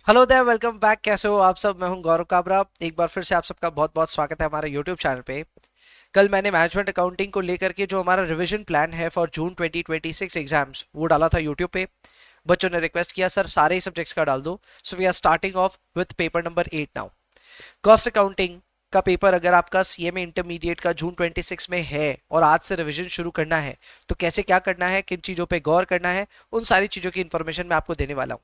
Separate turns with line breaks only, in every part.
Hello there, welcome back. कैसे हो आप सब? मैं हूं गौरव काबरा। एक बार फिर से आप सबका बहुत बहुत स्वागत है हमारे यूट्यूब चैनल पे। कल मैंने मैनेजमेंट अकाउंटिंग को लेकर के जो हमारा रिवीजन प्लान है फॉर जून 2026 एग्जाम्स वो डाला था यूट्यूब पे। बच्चों ने रिक्वेस्ट किया, सर सारे ही सब्जेक्ट्स का डाल दो। So we are starting off with paper number 8 now. Cost accounting का पेपर अगर आपका सीएमए इंटरमीडिएट का जून 26 में है और आज से रिवीजन शुरू करना है तो कैसे क्या करना है, किन चीजों पे गौर करना है, उन सारी चीजों की इंफॉर्मेशन मैं आपको देने वाला हूँ।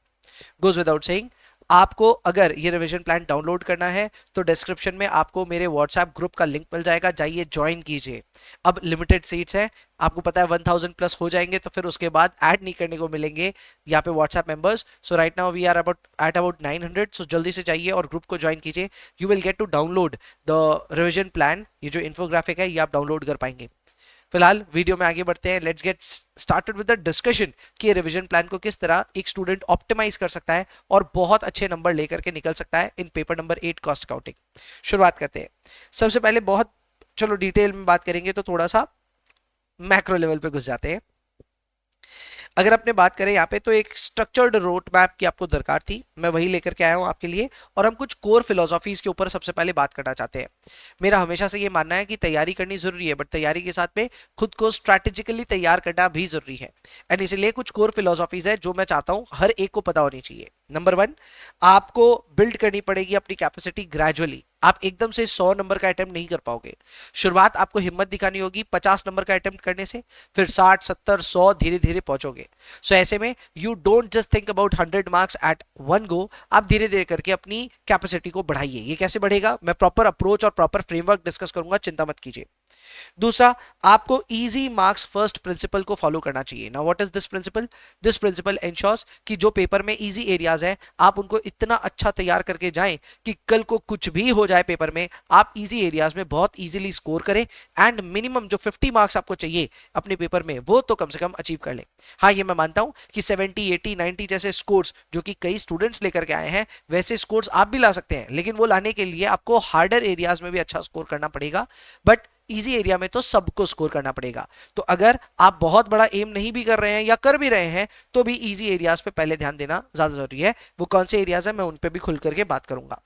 गोज विदाउट सेइंग, आपको अगर ये रिवीजन प्लान डाउनलोड करना है तो डिस्क्रिप्शन में आपको मेरे व्हाट्सएप ग्रुप का लिंक मिल जाएगा, जाइए ज्वाइन कीजिए। अब लिमिटेड सीट्स है, आपको पता है 1000 प्लस हो जाएंगे तो फिर उसके बाद ऐड नहीं करने को मिलेंगे यहाँ पे WhatsApp members. So right now we are about 900। So जल्दी से जाइए और ग्रुप को ज्वाइन कीजिए। You will get to download the revision plan. ये जो इन्फोग्राफिक है ये आप डाउनलोड कर पाएंगे। फिलहाल वीडियो में आगे बढ़ते हैं। Let's get started with the discussion कि रिवीजन प्लान को किस तरह एक स्टूडेंट ऑप्टिमाइज कर सकता है और बहुत अच्छे नंबर लेकर के निकल सकता है इन पेपर नंबर 8 कॉस्ट अकाउंटिंग। शुरुआत करते हैं। सबसे पहले बहुत चलो डिटेल में बात करेंगे तो थोड़ा सा मैक्रो लेवल पे घुस जाते हैं। अगर अपने बात करें यहाँ पे तो एक स्ट्रक्चर्ड रोड मैप की आपको दरकार थी, मैं वही लेकर के आया हूँ आपके लिए। और हम कुछ कोर फिलोसॉफीज के ऊपर सबसे पहले बात करना चाहते हैं। मेरा हमेशा से ये मानना है कि तैयारी करनी जरूरी है, बट तैयारी के साथ में खुद को स्ट्रैटेजिकली तैयार करना भी जरूरी है। एंड इसलिए कुछ कोर फिलोसॉफीज है जो मैं चाहता हूँ हर एक को पता होनी चाहिए। नंबर 1, आपको बिल्ड करनी पड़ेगी अपनी कैपेसिटी ग्रेजुअली। आप एकदम से 100 नंबर का अटेम्प्ट नहीं कर पाओगे। शुरुआत आपको हिम्मत दिखानी होगी 50 नंबर का अटेम्प्ट करने से, फिर 60, 70, 100 धीरे धीरे पहुंचोगे। सो ऐसे में you don't just think about 100 marks at one go. आप धीरे धीरे करके अपनी कैपेसिटी को बढ़ाइए। ये कैसे बढ़ेगा, मैं प्रॉपर अप्रोच और प्रॉपर फ्रेमवर्क डिस्कस करूंगा, चिंता मत कीजिए। दूसरा, आपको इजी मार्क्स फर्स्ट प्रिंसिपल को फॉलो करना चाहिए। Now what is this principle? This principle ensures कि जो पेपर में इजी एरियाज है आप उनको इतना अच्छा तैयार करके जाएं कि कल को कुछ भी हो जाए पेपर में आप इजी एरियाज में बहुत इजीली स्कोर करें एंड मिनिमम जो 50 मार्क्स आपको चाहिए अपने पेपर में वो तो कम से कम अचीव कर लें। हाँ, ये मैं मानता हूं कि 70, 80, 90 जैसे स्कोर्स जो कि कई स्टूडेंट्स लेकर के आए हैं वैसे स्कोर्स आप भी ला सकते हैं, लेकिन वो लाने के लिए आपको हार्डर एरियाज में भी अच्छा स्कोर करना पड़ेगा। बट इजी एरिया में तो सबको स्कोर करना पड़ेगा। तो अगर आप बहुत बड़ा एम नहीं भी कर रहे हैं या कर भी रहे हैं तो भी इजी एरियाज पे पहले ध्यान देना ज्यादा जरूरी है। वो कौन से एरियाज है मैं उन पे भी खुल करके बात करूंगा।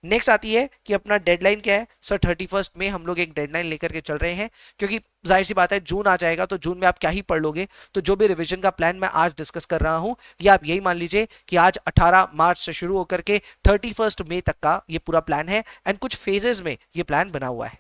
नेक्स्ट आती है कि अपना डेडलाइन क्या है। सर 31 में हम लोग एक डेडलाइन लेकर के चल रहे हैं, क्योंकि जाहिर सी बात है जून आ जाएगा तो जून में आप क्या ही पढ़ लोगे। तो जो भी रिवीजन का प्लान मैं आज डिस्कस कर रहा हूं ये आप यही मान लीजिए कि आज 18 मार्च से शुरू होकर के 31 मई तक का ये पूरा प्लान है एंड कुछ फेजेस में ये प्लान बना हुआ है।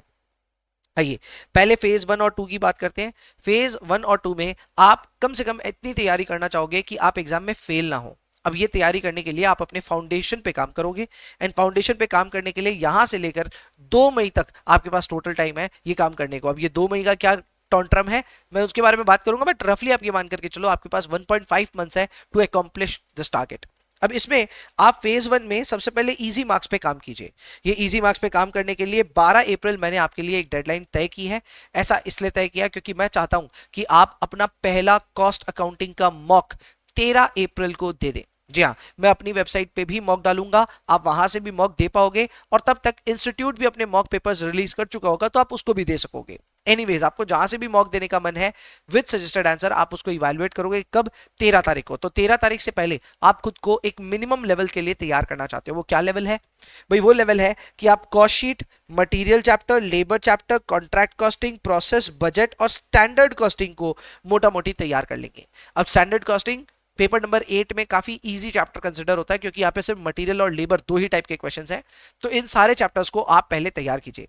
आइए पहले फेज 1 और 2 की बात करते हैं। फेज 1 और 2 में आप कम से कम इतनी तैयारी करना चाहोगे कि आप एग्जाम में फेल ना हो। अब ये तैयारी करने के लिए आप अपने फाउंडेशन पे काम करोगे एंड फाउंडेशन पे काम करने के लिए यहां से लेकर 2 मई तक आपके पास टोटल टाइम है ये काम करने को। अब ये 2 मई का क्या टर्म है मैं उसके बारे में बात करूंगा, बट रफली आप ये मान करके चलो आपके पास 1.5 मंथ्स है टू अकॉम्प्लिश दिस टारगेट। अब इसमें आप फेज 1 में सबसे पहले इजी मार्क्स पे काम कीजिए। ये इजी मार्क्स पे काम करने के लिए 12 अप्रैल मैंने आपके लिए एक डेडलाइन तय की है। ऐसा इसलिए तय किया क्योंकि मैं चाहता हूं कि आप अपना पहला कॉस्ट अकाउंटिंग का मॉक 13 अप्रैल को दे दें। जी हाँ, मैं अपनी वेबसाइट पे भी मॉक डालूंगा, आप वहां से भी मॉक दे पाओगे और तब तक इंस्टीट्यूट भी अपने मॉक पेपर्स रिलीज कर चुका होगा तो आप उसको भी दे सकोगे। एनीवेज आपको जहां से भी मॉक देने का मन है विद सजेस्टेड आंसर आप उसको इवैल्यूएट करोगे कब? 13 तारीख को। तो 13 तारीख से पहले आप खुद को एक मिनिमम लेवल के लिए तैयार करना चाहते हो। वो क्या लेवल है भाई? वो लेवल है कि आप cost sheet, material chapter, labour chapter, contract costing, process, budget और स्टैंडर्ड कॉस्टिंग को मोटा मोटी तैयार कर लेंगे। अब स्टैंडर्ड कॉस्टिंग पेपर नंबर 8 में काफी इजी चैप्टर कंसिडर होता है क्योंकि यहाँ पे सिर्फ मटेरियल और लेबर दो ही टाइप के क्वेश्चंस हैं। तो इन सारे चैप्टर्स को आप पहले तैयार कीजिए।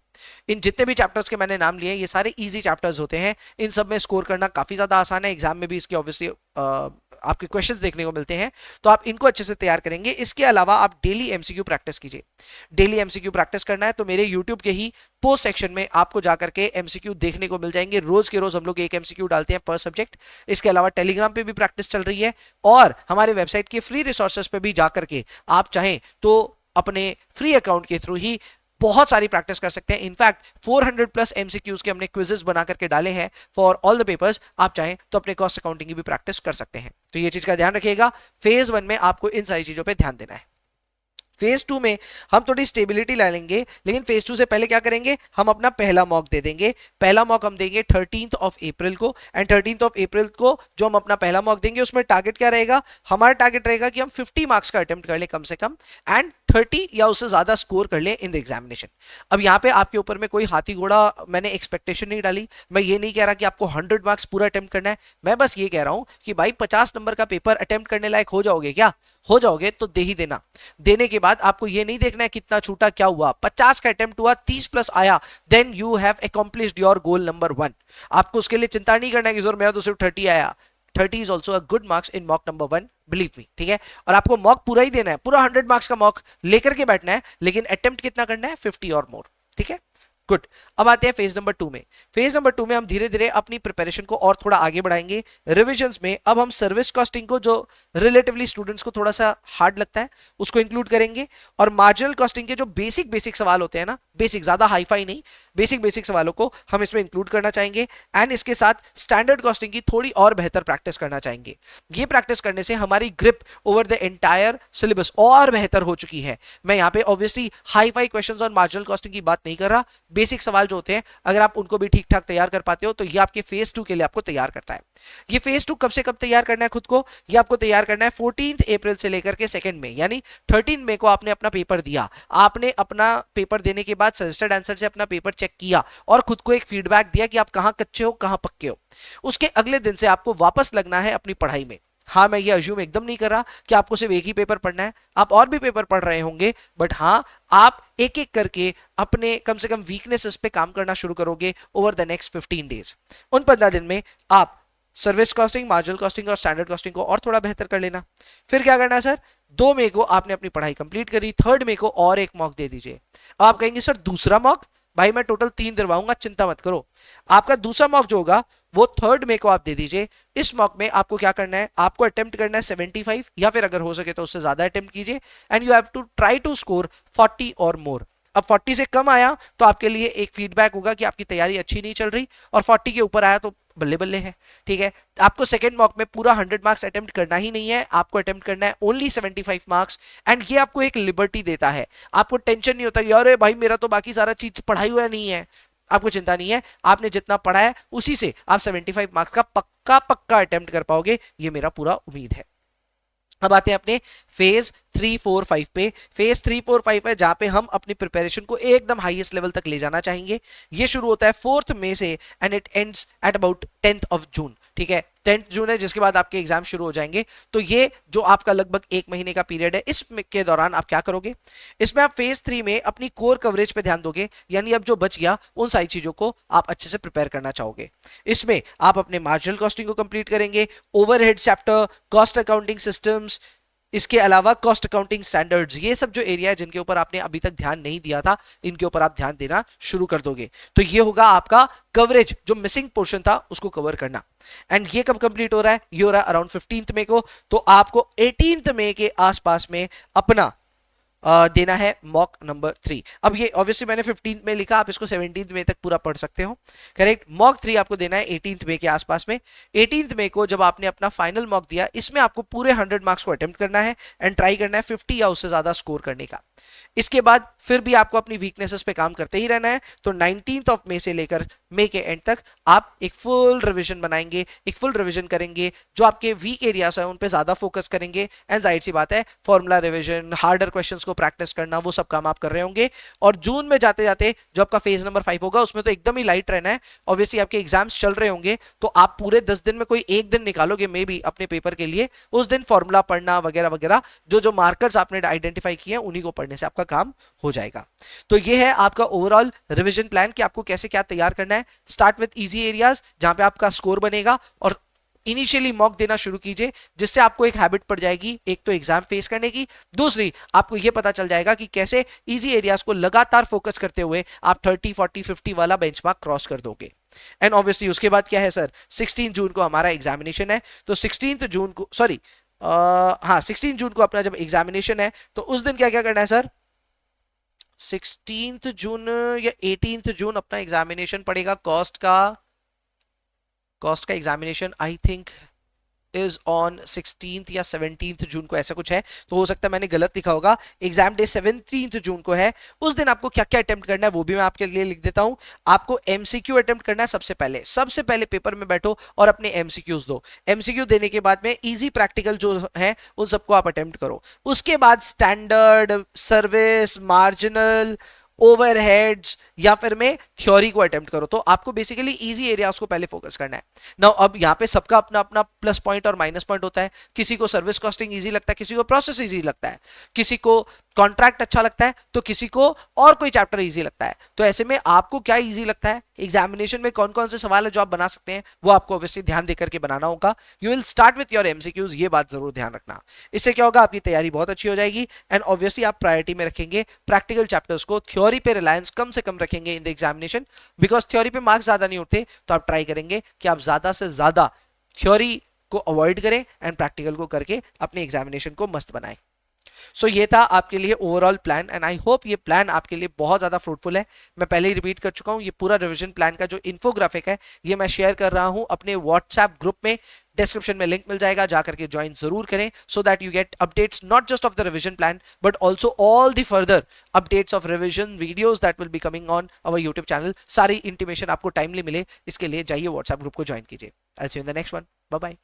इन जितने भी चैप्टर्स के मैंने नाम लिए ये सारे इजी चैप्टर्स होते हैं। इन सब में स्कोर करना काफी ज्यादा आसान है। एग्जाम में भी इसके ऑब्वियसली आपके क्वेश्चंस देखने को मिलते हैं, तो आप इनको अच्छे से तैयार करेंगे। इसके अलावा आप डेली एमसीक्यू प्रैक्टिस कीजिए। डेली एमसीक्यू प्रैक्टिस करना है तो मेरे यूट्यूब के ही पोस्ट सेक्शन में आपको जाकर के एमसीक्यू देखने को मिल जाएंगे। रोज के रोज हम लोग एक एमसीक्यू डालते हैं पर सब्जेक्ट। इसके अलावा टेलीग्राम पे भी प्रैक्टिस चल रही है और हमारे वेबसाइट के फ्री रिसोर्सेज पे भी जाकर के आप चाहें तो अपने फ्री अकाउंट के थ्रू ही बहुत सारी प्रैक्टिस कर सकते हैं। इनफैक्ट 400 प्लस एमसीक्यूज के हमने क्विजेस बना करके डाले हैं फॉर ऑल द पेपर्स। आप चाहें तो अपने कॉस्ट अकाउंटिंग की भी प्रैक्टिस कर सकते हैं। तो ये चीज का ध्यान रखिएगा, फेज 1 में आपको इन सारी चीजों पे ध्यान देना है। फेज 2 में हम थोड़ी स्टेबिलिटी ला लेंगे, लेकिन फेज 2 से पहले क्या करेंगे, हम अपना पहला मॉक दे देंगे। पहला मॉक हम देंगे 13th ऑफ अप्रैल को, एंड 13th ऑफ अप्रैल को जो हम अपना पहला मॉक देंगे उसमें टारगेट क्या रहेगा, हमारा टारगेट रहेगा कि हम 50 मार्क्स का अटेम्प्ट कर ले कम से कम, एंड 30 या उससे ज्यादा स्कोर कर ले इन द एग्जामिनेशन। अब यहाँ पे आपके ऊपर में कोई हाथी घोड़ा मैंने एक्सपेक्टेशन नहीं डाली। मैं ये नहीं कह रहा कि आपको 100 मार्क्स पूरा अटेम्प्ट करना है, मैं बस ये कह रहा हूं कि भाई 50 नंबर का पेपर अटेम्प्ट करने लायक हो जाओगे क्या, हो जाओगे तो दे ही देना। देने के बाद आपको ये नहीं देखना है कितना छूटा क्या हुआ, 50 का अटेम्प्ट हुआ, 30 प्लस आया, then you have accomplished your goal number 1। आपको उसके लिए चिंता नहीं करना है कि जोर मेरा तो सिर्फ 30 आया। 30 is also a good marks in mock number 1, believe me, ठीक है। और आपको मॉक पूरा ही देना है, पूरा 100 मार्क्स का मॉक लेकर के बैठना है, लेकिन अटेम्प्ट कितना करना है, 50 और मोर, ठीक है। गुड। अब आते हैं फेज नंबर 2 में। फेज नंबर 2 में हम धीरे धीरे अपनी प्रिपरेशन को और थोड़ा आगे बढ़ाएंगे। रिविजन्स में अब हम सर्विस कॉस्टिंग को, जो रिलेटिवली स्टूडेंट्स को थोड़ा सा हार्ड लगता है, उसको इंक्लूड करेंगे। और मार्जिनल कॉस्टिंग के जो बेसिक बेसिक सवाल होते हैं ना, बेसिक, ज्यादा हाईफाई नहीं, बेसिक बेसिक सवालों को हम इसमें इंक्लूड करना चाहेंगे। एंड इसके साथ स्टैंडर्ड कॉस्टिंग की थोड़ी और बेहतर प्रैक्टिस करना चाहेंगे। ये प्रैक्टिस करने से हमारी grip over the entire syllabus और बेहतर हो चुकी है। मैं यहाँ पे ऑब्वियसली हाईफाई क्वेश्चंस और मार्जिनल कॉस्टिंग की बात नहीं कर रहा, बेसिक सवाल जो होते हैं अगर आप उनको भी ठीक ठाक तैयार कर पाते हो तो ये आपके फेज 2 के लिए आपको तैयार करता है। ये फेज 2 कब से कब तैयार करना है खुद को, ये आपको तैयार करना है 14 अप्रैल से लेकर के 2 मई, यानी 13 मई को आपने अपना पेपर दिया, आपने अपना पेपर देने के बाद सजेस्टेड आंसर से अपना पेपर चेक किया और खुद को एक फीडबैक दिया कि आप कहां कच्चे हो कहां पक्के हो। उसके अगले दिन से आपको वापस लगना है अपनी पढ़ाई में। हाँ, मैं ये अज्यूम एकदम नहीं कर रहा कि आपको सिर्फ एक ही पेपर पढ़ना है, आप और भी पेपर पढ़ रहे होंगे, बट हाँ, आप एक एक करके अपने कम से कम वीकनेसेस पे काम करना शुरू करोगे ओवर द नेक्स्ट 15 डेज। उन 15 दिन में आप सर्विस कॉस्टिंग, मार्जिनल कॉस्टिंग और स्टैंडर्ड कॉस्टिंग को और थोड़ा बेहतर कर लेना। फिर क्या करना है सर, 2 मई को आपने अपनी पढ़ाई कंप्लीट करी, 3 मई को और एक मॉक दे दीजिए। अब आप कहेंगे सर दूसरा मॉक, भाई मैं टोटल 3 दिलवाऊंगा, चिंता मत करो। आपका दूसरा मॉक जो होगा वो 3 मई को आप दे दीजिए। इस मॉक में आपको क्या करना है, आपको अटेम्प्ट करना है 75, या फिर अगर हो सके तो उससे ज्यादा अटेम्प्ट कीजिए, and you have to try to score 40 और मोर। अब 40 से कम आया तो आपके लिए एक फीडबैक होगा कि आपकी तैयारी अच्छी नहीं चल रही, और 40 के ऊपर आया तो बल्ले बल्ले है, ठीक है। आपको सेकंड मॉक में पूरा 100 मार्क्स अटेम्प्ट करना ही नहीं है, आपको अटेम्प्ट करना है ओनली 75 मार्क्स, एंड ये आपको एक लिबर्टी देता है। आपको टेंशन नहीं होता कि अरे भाई मेरा तो बाकी सारा चीज पढ़ाई हुआ नहीं है। आपको चिंता नहीं है, आपने जितना पढ़ा है उसी से आप 75 मार्क्स का पक्का पक्का अटेम्प्ट कर पाओगे, ये मेरा पूरा उम्मीद है। अब आते हैं अपने फेज 3, 4, 5 पे। फेज 3, 4, 5 है जहां पे हम अपनी प्रिपरेशन को एकदम हाईएस्ट लेवल तक ले जाना चाहेंगे। ये शुरू होता है 4 मई से and it ends at about 10th of June, ठीक है। 10th जून है जिसके बाद आपके एग्जाम शुरू हो जाएंगे। तो ये जो आपका लगभग 1 महीने का पीरियड है, इसके दौरान आप क्या करोगे, इसमें आप फेज 3 में अपनी कोर कवरेज पे ध्यान दोगे, यानी अब जो बच गया उन सारी चीजों को आप अच्छे से प्रिपेयर करना चाहोगे। इसमें आप अपने मार्जिनल कॉस्टिंग को कंप्लीट करेंगे, overhead chapter, cost accounting systems, इसके अलावा कॉस्ट अकाउंटिंग स्टैंडर्ड्स, ये सब जो एरिया है जिनके ऊपर आपने अभी तक ध्यान नहीं दिया था, इनके ऊपर आप ध्यान देना शुरू कर दोगे। तो ये होगा आपका कवरेज, जो मिसिंग पोर्शन था उसको कवर करना। एंड ये कब कंप्लीट हो रहा है, ये हो रहा है अराउंड 15th मई को। तो आपको 18th मई के आसपास में अपना देना है मॉक नंबर 3। अब ये ऑब्वियसली मैंने 15th में लिखा, आप इसको 17th मई तक पूरा पढ़ सकते हो, करेक्ट। मॉक 3 आपको देना है 18th मई के आसपास में। 18th मई को जब आपने अपना फाइनल मॉक दिया, इसमें आपको पूरे 100 मार्क्स को अटेम्प्ट करना है एंड ट्राई करना है 50 या उससे ज्यादा स्कोर करने का। इसके बाद फिर भी आपको अपनी वीकनेसेस पे काम करते ही रहना है। तो 19th ऑफ मई से लेकर मई के एंड तक आप एक फुल रिवीजन बनाएंगे, एक फुल रिवीजन करेंगे, जो आपके वीक एरियाज है उन पे ज्यादा फोकस करेंगे। एंड जाहिर सी बात है, फॉर्मूला रिवीजन, हार्डर क्वेश्चंस को प्रैक्टिस करना, वो सब काम आप कर रहे होंगे। और जून में जाते जाते जो आपका फेज नंबर 5 होगा, उसमें तो एकदम ही लाइट रहना है। ऑब्वियसली आपके एग्जाम्स चल रहे होंगे, तो आप पूरे 10 दिन में कोई एक दिन निकालोगे मे बी अपने पेपर के लिए, उस दिन फॉर्मूला पढ़ना वगैरह वगैरह, जो जो मार्कर्स आपने आइडेंटिफाई किए हैं उन्हीं को पढ़ने से आपका काम हो जाएगा। तो ये है आपका ओवरऑल रिवीजन प्लान कि आपको कैसे क्या तैयार करना है। स्टार्ट विद इजी एरियाज जहां पे आपका स्कोर बनेगा, और इनिशियली मॉक देना शुरू कीजिए, जिससे आपको एक हैबिट पड़ जाएगी, एक तो एग्जाम फेस करने की, दूसरी आपको यह पता चल जाएगा कि कैसे इजी एरियाज को लगातार फोकस करते हुए आप 30, 40, 50 वाला बेंचमार्क क्रॉस कर दोगे। एंड ऑब्वियसली उसके बाद क्या है सर, 16 जून को हमारा एग्जामिनेशन है। तो 16 जून को, सॉरी हाँ 16 जून को अपना जब एग्जामिनेशन है, तो उस दिन क्या क्या करना है सर, 16 जून या 18 जून अपना एग्जामिनेशन पड़ेगा कॉस्ट का examination, I think is on 16th या 17th जून को, ऐसा कुछ है, तो हो सकता है मैंने गलत लिखा होगा। एग्जाम डे 17th जून को है। उस दिन आपको क्या क्या अटेम्प्ट करना है वो भी मैं आपके लिए लिख देता हूं। आपको एमसीक्यू अटेम्प्ट करना है सबसे पहले पेपर में बैठो और अपने एमसीक्यूज दो। एमसीक्यू देने के बाद में इजी प्रैक्टिकल जो है उन सबको आप अटेम्प्ट करो। उसके बाद स्टैंडर्ड, सर्विस, मार्जिनल, ओवरहेड्स या फिर में थ्योरी को अटेम्प्ट करो। तो आपको बेसिकली इजी एरियाज को पहले फोकस करना है। नाउ अब यहाँ पे सबका अपना अपना प्लस पॉइंट और माइनस पॉइंट होता है। किसी को सर्विस कॉस्टिंग इजी लगता है, किसी को प्रोसेस इजी लगता है, किसी को कॉन्ट्रैक्ट अच्छा लगता है, तो किसी को और कोई चैप्टर इजी लगता है। तो ऐसे में आपको क्या इजी लगता है, एग्जामिनेशन में कौन कौन से सवाल है जो आप बना सकते हैं, वो आपको ऑब्वियसली ध्यान देकर के बनाना होगा। You will start with your MCQs, ये बात जरूर ध्यान रखना। इससे क्या होगा, आपकी तैयारी बहुत अच्छी हो जाएगी एंड ऑब्वियसली आप प्रायोरिटी में रखेंगे प्रैक्टिकल चैप्टर्स को। थ्योरी पे रिलायंस कम से कम रखेंगे in the examination, because theory पे मार्क्स ज्यादा नहीं उठते। तो आप ट्राई करेंगे कि आप ज्यादा से ज्यादा थ्योरी को अवॉइड करें एंड प्रैक्टिकल को करके अपने एग्जामिनेशन को मस्त बनाएं। सो ये था आपके लिए overall plan and I hope ये प्लान आपके लिए बहुत ज्यादा फ्रूटफुल है। मैं पहले ही रिपीट कर चुका हूं, ये पूरा रिवीजन प्लान का जो इन्फोग्राफिक है ये मैं शेयर कर रहा हूं अपने व्हाट्सएप ग्रुप में। डिस्क्रिप्शन में लिंक मिल जाएगा, जाकर के ज्वाइन जरूर करें so that you get updates not just of the revision plan but also all the further updates of revision videos that will be coming on our YouTube channel. सारी intimation आपको timely मिले, इसके लिए जाइए WhatsApp group को join कीजिए। I will see you in the next one. Bye bye.